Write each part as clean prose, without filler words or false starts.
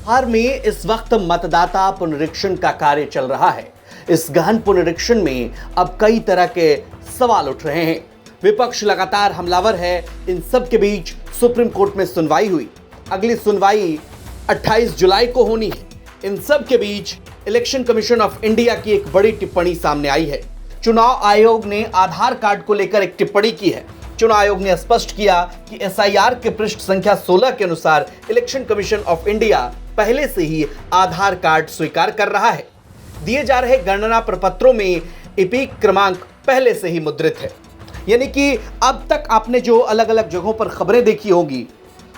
बिहार में इस वक्त मतदाता पुनरीक्षण का कार्य चल रहा है। इस गहन पुनरीक्षण में अब कई तरह के सवाल उठ रहे हैं। विपक्ष लगातार हमलावर है। इन सब के बीच सुप्रीम कोर्ट में सुनवाई हुई। अगली सुनवाई 28 जुलाई को होनी है। इन सब के बीच इलेक्शन कमीशन ऑफ इंडिया की एक बड़ी टिप्पणी सामने आई है। चुनाव आयोग ने आधार कार्ड को लेकर एक टिप्पणी की है। चुनाव आयोग ने स्पष्ट किया कि एसआईआर के पृष्ठ संख्या 16 के अनुसार इलेक्शन कमीशन ऑफ इंडिया पहले से ही आधार कार्ड स्वीकार कर रहा है। दिए जा रहे गणना प्रपत्रों में इपिक क्रमांक पहले से ही मुद्रित है। यानी कि अब तक आपने जो अलग अलग जगहों पर खबरें देखी होगी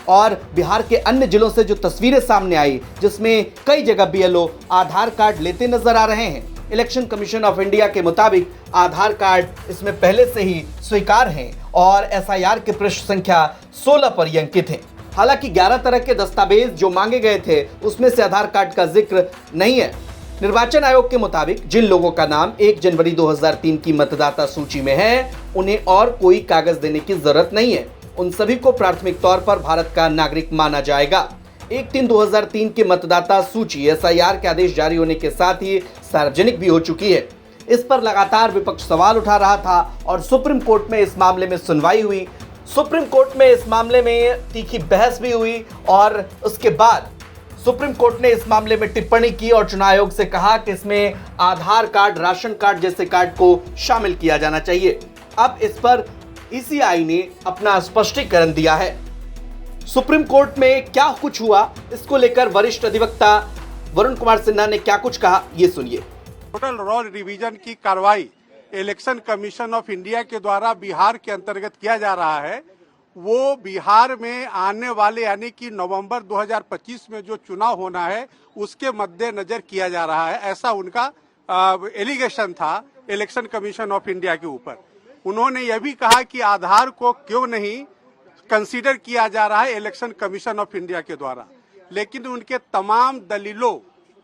और बिहार के अन्य जिलों से जो तस्वीरें सामने आई, जिसमें कई जगह बीएलओ आधार कार्ड लेते नजर आ रहे हैं, इलेक्शन कमीशन ऑफ इंडिया के मुताबिक आधार कार्ड इसमें पहले से ही स्वीकार हैं और एसआईआर के पृष्ठ संख्या 16 पर ये अंकित हैं। हालांकि 11 तरह के दस्तावेज जो मांगे गए थे उसमें से आधार कार्ड का जिक्र नहीं है। निर्वाचन आयोग के मुताबिक जिन लोगों का नाम 1 जनवरी 2003 की मतदाता सूची में है, उन्हें और कोई कागज देने की जरूरत नहीं है। उन सभी को प्राथमिक तौर पर भारत का नागरिक माना जाएगा। 1/3/2003 की मतदाता सूची एसआईआर के आदेश जारी होने के साथ ही सार्वजनिक भी हो चुकी है। इस पर लगातार विपक्ष सवाल उठा रहा था और सुप्रीम कोर्ट में इस मामले में सुनवाई हुई। सुप्रीम कोर्ट में इस मामले में तीखी बहस भी हुई और उसके बाद सुप्रीम कोर्ट ने इस मामले में टिप्पणी की और चुनाव आयोग से कहा कि इसमें आधार कार्ड, राशन कार्ड जैसे कार्ड को शामिल किया जाना चाहिए। अब इस पर ईसीआई ने अपना स्पष्टीकरण दिया है। सुप्रीम कोर्ट में क्या कुछ हुआ, इसको लेकर वरिष्ठ अधिवक्ता वरुण कुमार सिन्हा ने क्या कुछ कहा, ये सुनिए। टोटल रोल रिवीजन की कार्रवाई इलेक्शन कमीशन ऑफ इंडिया के द्वारा बिहार के अंतर्गत किया जा रहा है। वो बिहार में आने वाले यानी कि नवंबर 2025 में जो चुनाव होना है उसके मद्देनजर किया जा रहा है, ऐसा उनका एलिगेशन था इलेक्शन कमीशन ऑफ इंडिया के ऊपर। उन्होंने यह भी कहा कि आधार को क्यों नहीं कंसीडर किया जा रहा है इलेक्शन कमीशन ऑफ इंडिया के द्वारा, लेकिन उनके तमाम दलीलों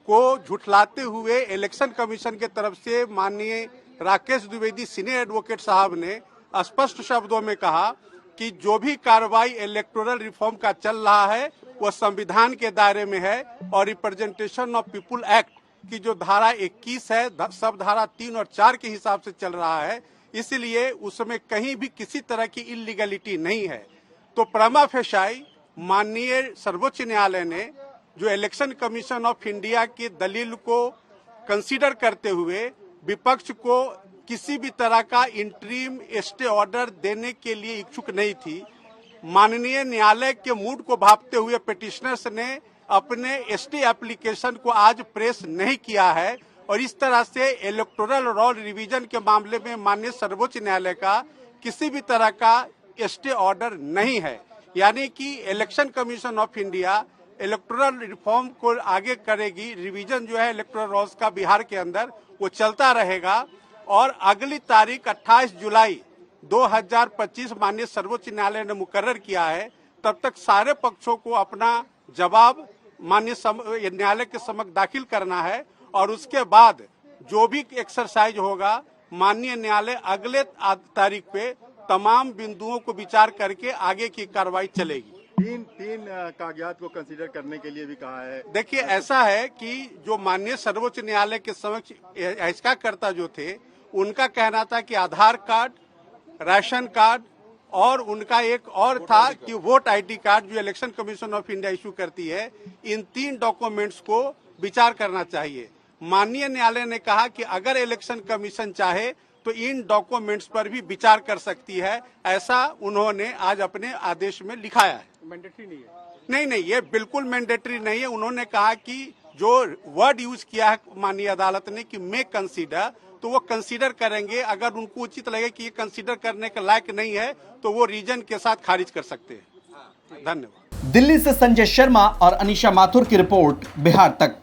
को झुठलाते हुए इलेक्शन कमीशन के तरफ से माननीय राकेश द्विवेदी सीनियर एडवोकेट साहब ने स्पष्ट शब्दों में कहा कि जो भी कार्रवाई इलेक्टोरल रिफॉर्म का चल रहा है वो संविधान के दायरे में है और रिप्रेजेंटेशन ऑफ पीपुल एक्ट की जो धारा 21 है, सब धारा 3 और 4 के हिसाब से चल रहा है, इसलिए उसमें कहीं भी किसी तरह की इलीगलिटी नहीं है। तो प्रमा फेसाई माननीय सर्वोच्च न्यायालय ने जो इलेक्शन कमीशन ऑफ इंडिया की दलील को कंसीडर करते हुए विपक्ष को किसी भी तरह का इंटरिम स्टे ऑर्डर देने के लिए इच्छुक नहीं थी। माननीय न्यायालय के मूड को भांपते हुए पिटिशनर्स ने अपने स्टे एप्लीकेशन को आज प्रेस नहीं किया है और इस तरह से इलेक्टोरल रोल रिवीजन के मामले में माननीय सर्वोच्च न्यायालय का किसी भी तरह का स्टे ऑर्डर नहीं है। यानी कि election commission of India electoral reform को आगे करेगी। रिवीजन जो है इलेक्टोरल रोल्स का बिहार के अंदर वो चलता रहेगा और अगली तारीख 28 जुलाई 2025 माननीय सर्वोच्च न्यायालय ने मुकर्रर किया है। तब तक सारे पक्षों को अपना जवाब माननीय न्यायालय के समक्ष दाखिल करना है और उसके बाद जो भी एक्सरसाइज होगा माननीय न्यायालय अगले तारीख पे तमाम बिंदुओं को विचार करके आगे की कार्रवाई चलेगी। तीन कागजात को कंसीडर करने के लिए भी कहा है। देखिए, ऐसा है कि जो माननीय सर्वोच्च न्यायालय के समक्ष याचिकाकर्ता जो थे उनका कहना था कि आधार कार्ड, राशन कार्ड और उनका एक और था कि वोट आईडी कार्ड जो election commission of India issue करती है, इन 3 डॉक्यूमेंट्स को विचार करना चाहिए। माननीय न्यायालय ने कहा कि अगर इलेक्शन कमीशन चाहे तो इन डॉक्यूमेंट्स पर भी विचार कर सकती है, ऐसा उन्होंने आज अपने आदेश में लिखाया है। मैंडेटरी नहीं है? नहीं, ये बिल्कुल मैंडेटरी नहीं है। उन्होंने कहा कि जो वर्ड यूज किया है माननीय अदालत ने कि मे कंसीडर, तो वो कंसीडर करेंगे। अगर उनको उचित लगे कि ये कंसीडर करने के लायक नहीं है तो वो रीजन के साथ खारिज कर सकते हैं। धन्यवाद। दिल्ली से संजय शर्मा और अनीशा माथुर की रिपोर्ट, बिहार तक।